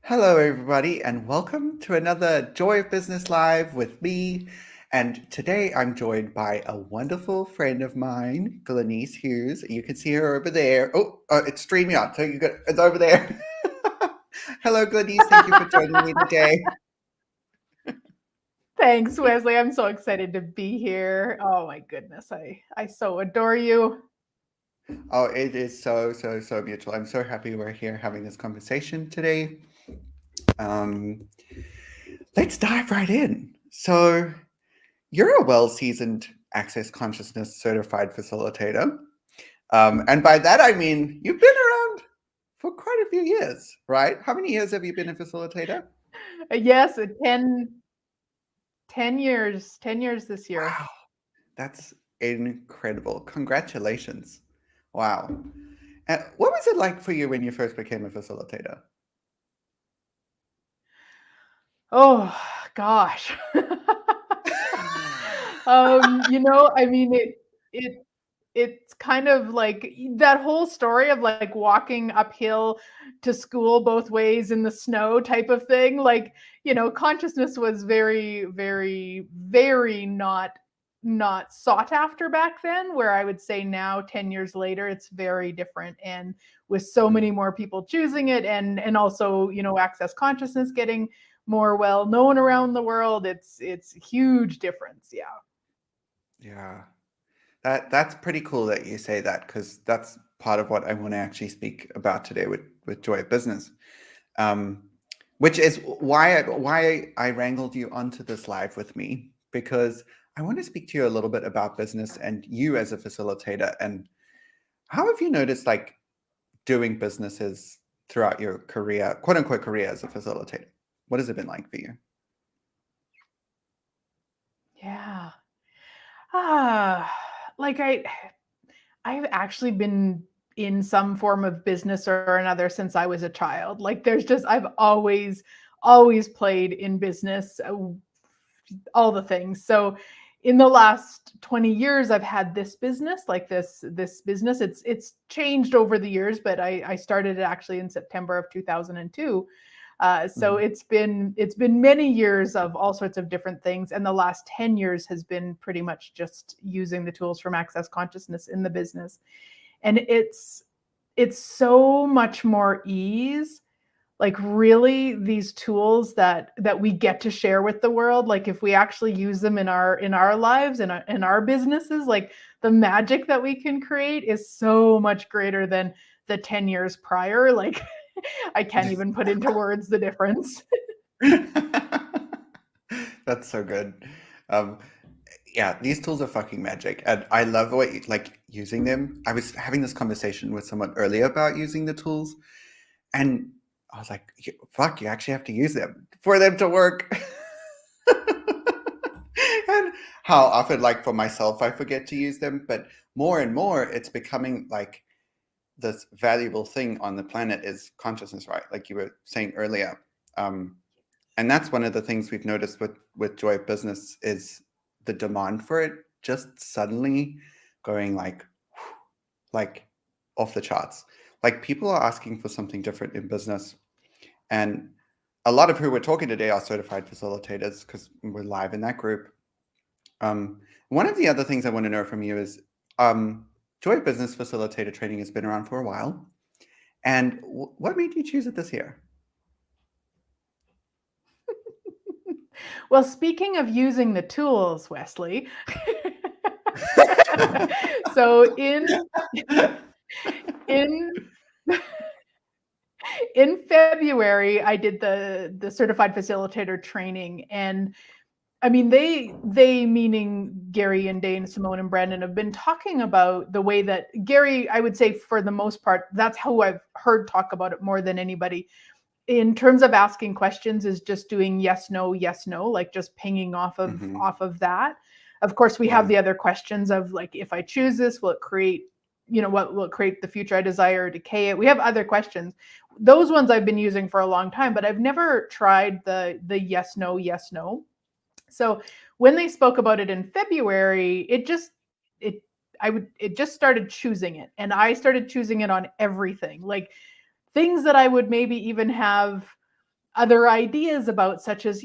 Hello, everybody, and welcome to another Joy of Business Live with me. And today I'm joined by a wonderful friend of mine, Glenyce Hughes. You can see her over there. It's StreamYard, so it's over there. Hello, Glenyce. Thank you for joining me today. Thanks, Wesley. I'm so excited to be here. Oh my goodness, I so adore you. Oh, it is so mutual. I'm so happy we're here having this conversation today. Um, let's dive right in. So, you're a well seasoned access consciousness certified facilitator. And by that, I mean, you've been around for quite a few years, right? How many years have you been a facilitator? Yes, 10 years, 10 years this year. Wow, that's incredible. Congratulations. Wow. What was it like for you when you first became a facilitator? Oh gosh. I mean it's kind of like that whole story of like walking uphill to school both ways in the snow type of thing. Like, consciousness was very, very, very not sought after back then, where I would say now 10 years later it's very different, and with so many Mm, more people choosing it, and also, access consciousness getting more well known around the world, it's a huge difference. Yeah. yeah, that's pretty cool that you say that because that's part of what I want to actually speak about today with Joy of Business. Um, which is why I wrangled you onto this live with me because I want to speak to you a little bit about business and you as a facilitator and how have you noticed like doing businesses throughout your career, quote unquote career as a facilitator? What has it been like for you? Yeah. Ah, like I've actually been in some form of business or another since I was a child. Like I've always played in business, all the things. So in the last 20 years I've had this business, like this business. It's changed over the years, but I started it actually in September of 2002. So Mhm. it's been many years of all sorts of different things, and the last 10 years has been pretty much just using the tools from Access Consciousness in the business. And it's so much more ease. Like, really, these tools that we get to share with the world, like if we actually use them in our lives, in our businesses, like the magic that we can create is so much greater than the 10 years prior. Like, I can't even put into words the difference. That's so good. Um, yeah, these tools are fucking magic, and I love what you, like using them. I was having this conversation with someone earlier about using the tools, and I was like, "Fuck, you actually have to use them for them to work." And how often, like for myself, I forget to use them, but more and more, it's becoming like this valuable thing on the planet is consciousness, right? Like you were saying earlier. Um, and that's one of the things we've noticed with Joy of Business is the demand for it just suddenly going like off the charts. Like people are asking for something different in business, and a lot of who we're talking today are certified facilitators because we're live in that group. One of the other things I want to know from you is Joy of Business facilitator training has been around for a while, and what made you choose it this year? Well, speaking of using the tools, Wesley, so in in February, I did the certified facilitator training, and I mean, they meaning Gary and Dane, Simone and Brandon, have been talking about the way that Gary, I would say for the most part, that's how I've heard talk about it more than anybody. In terms of asking questions, is just doing yes, no, like just pinging off of Hmm. off of that. Of course, we have Yeah. the other questions of like, if I choose this, will it create, what will it create the future I desire, or decay it? We have other questions. Those ones I've been using for a long time, but I've never tried the yes, no. So when they spoke about it in February, it it just started choosing it, and I started choosing it on everything. Like things that I would maybe even have other ideas about, such as,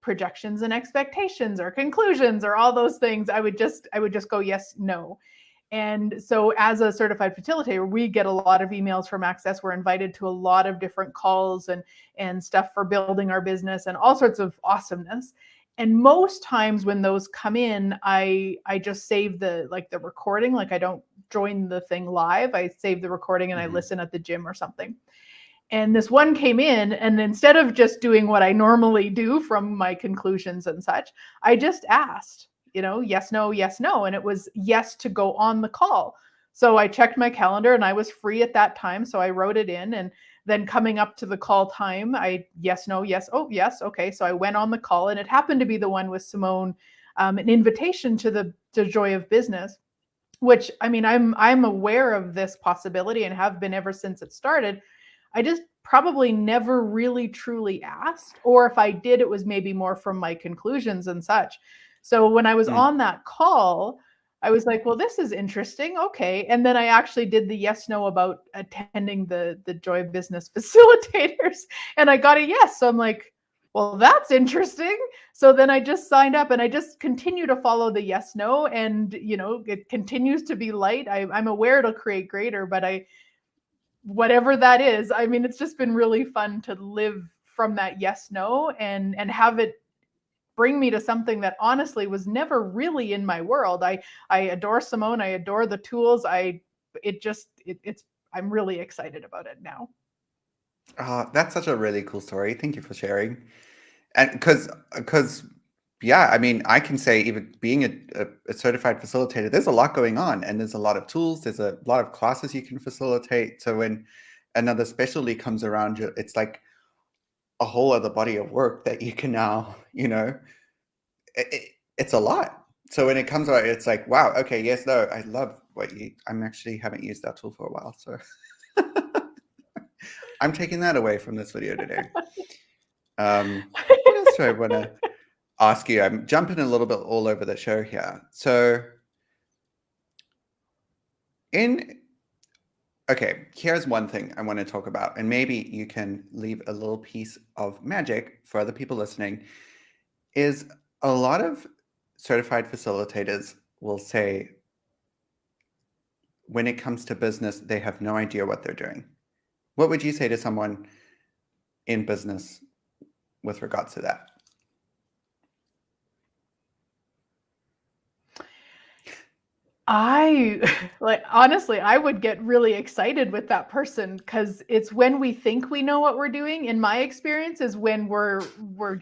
projections and expectations or conclusions or all those things, I would just go yes, no. And so as a certified facilitator, we get a lot of emails from Access. We're invited to a lot of different calls and stuff for building our business and all sorts of awesomeness. And most times when those come in, I just save the recording. Like, I don't join the thing live. I save the recording and I listen at the gym or something. And this one came in, and instead of just doing what I normally do from my conclusions and such, I just asked, yes, no, yes, no. And it was yes to go on the call. So I checked my calendar and I was free at that time. So I wrote it in, and then coming up to the call time, I yes, no, yes, oh, yes. Okay. So I went on the call, and it happened to be the one with Simone, an invitation to the Joy of Business, which, I mean, I'm aware of this possibility and have been ever since it started. I just probably never really truly asked, or if I did, it was maybe more from my conclusions and such. So when I was on that call, I was like, well, this is interesting. Okay. And then I actually did the yes, no about attending the Joy of Business Facilitators, and I got a yes. So I'm like, well, that's interesting. So then I just signed up, and I just continue to follow the yes, no. And, it continues to be light. I'm aware it'll create greater, but whatever that is, I mean, it's just been really fun to live from that yes, no, and have it bring me to something that honestly was never really in my world. I adore Simone. I adore the tools. I'm really excited about it now. That's such a really cool story. Thank you for sharing. And because yeah, I mean, I can say, even being a certified facilitator, there's a lot going on, and there's a lot of tools. There's a lot of classes you can facilitate. So when another specialty comes around, it's like a whole other body of work that you can now, it's a lot. So when it comes out, it's like, wow, okay, yes, no, I love I'm actually haven't used that tool for a while. So I'm taking that away from this video today. What else do I want to ask you? I'm jumping a little bit all over the show here. So okay, here's one thing I want to talk about, and maybe you can leave a little piece of magic for other people listening, is a lot of certified facilitators will say, when it comes to business, they have no idea what they're doing. What would you say to someone in business with regards to that? Honestly, I would get really excited with that person, because it's when we think we know what we're doing, in my experience, is when we're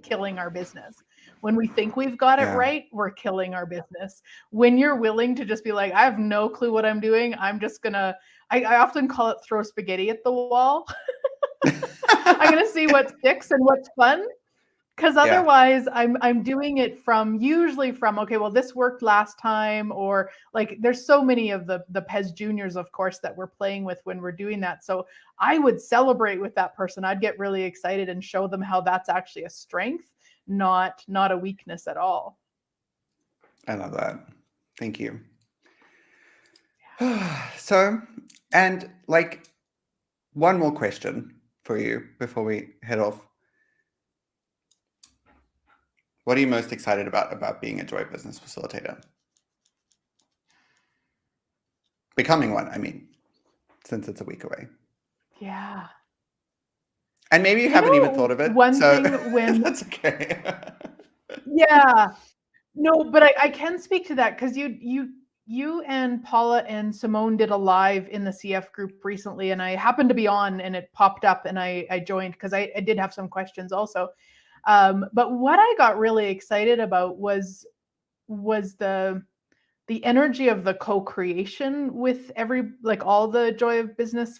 killing our business. When we think we've got it right, we're killing our business. When you're willing to just be like, I have no clue what I'm doing. I'm just gonna, I often call it throw spaghetti at the wall. I'm gonna see what sticks and what's fun. Because otherwise, I'm doing it usually from, okay, well, this worked last time, or like, there's so many of the Pez Juniors, of course, that we're playing with when we're doing that. So I would celebrate with that person. I'd get really excited and show them how that's actually a strength, not a weakness at all. I love that. Thank you. So, and like, one more question for you before we head off. What are you most excited about being a Joy Business Facilitator? Becoming one, I mean, since it's a week away. Yeah. And maybe you haven't even thought of it. One thing when that's okay. Yeah. No, but I can speak to that, because you and Paula and Simone did a live in the CF group recently, and I happened to be on, and it popped up, and I joined because I did have some questions also. But what I got really excited about was the energy of the co-creation with all the Joy of Business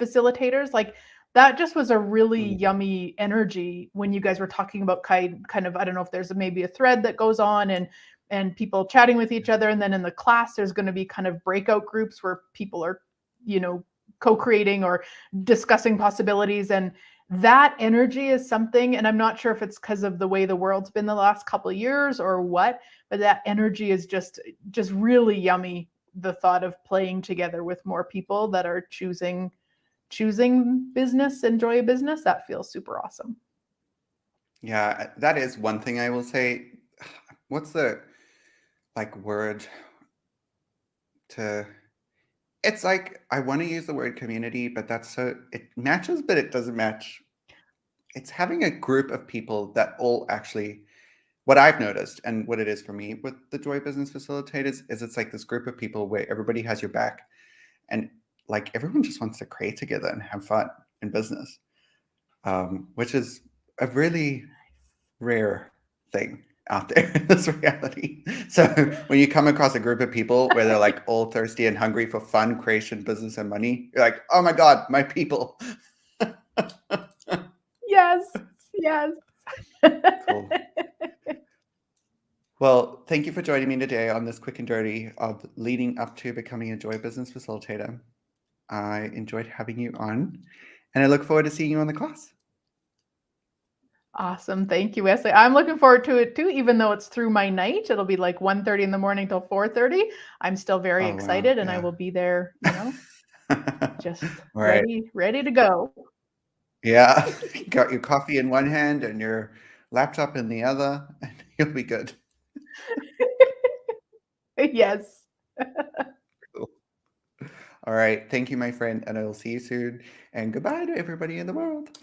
facilitators. Like, that just was a really yummy energy when you guys were talking about kind of, I don't know if there's maybe a thread that goes on, and people chatting with each other. And then in the class, there's going to be kind of breakout groups where people are, co-creating or discussing possibilities. And that energy is something, and I'm not sure if it's because of the way the world's been the last couple of years or what, but that energy is just really yummy. The thought of playing together with more people that are choosing business and Joy of Business, that feels super awesome. Yeah, that is one thing I will say. What's the like word to it's like I want to use the word community, but that's so it matches, but it doesn't match. It's having a group of people that all actually what I've noticed and what it is for me with the Joy Business Facilitators is it's like this group of people where everybody has your back and like everyone just wants to create together and have fun in business, which is a really rare thing out there in this reality. So when you come across a group of people where they're like all thirsty and hungry for fun, creation, business, and money, you're like, oh my God, my people. Yes, yes. Cool. Well, thank you for joining me today on this quick and dirty of leading up to becoming a Joy Business Facilitator. I enjoyed having you on, and I look forward to seeing you on the class. Awesome. Thank you, Wesley. I'm looking forward to it too, even though it's through my night. It'll be like 1:30 in the morning till 4:30. I'm still very Oh, wow. excited and I Yeah. will be there, just All right. ready to go. Yeah. You got your coffee in one hand and your laptop in the other, and you'll be good. Yes. Cool. All right. Thank you, my friend, and I will see you soon. And goodbye to everybody in the world.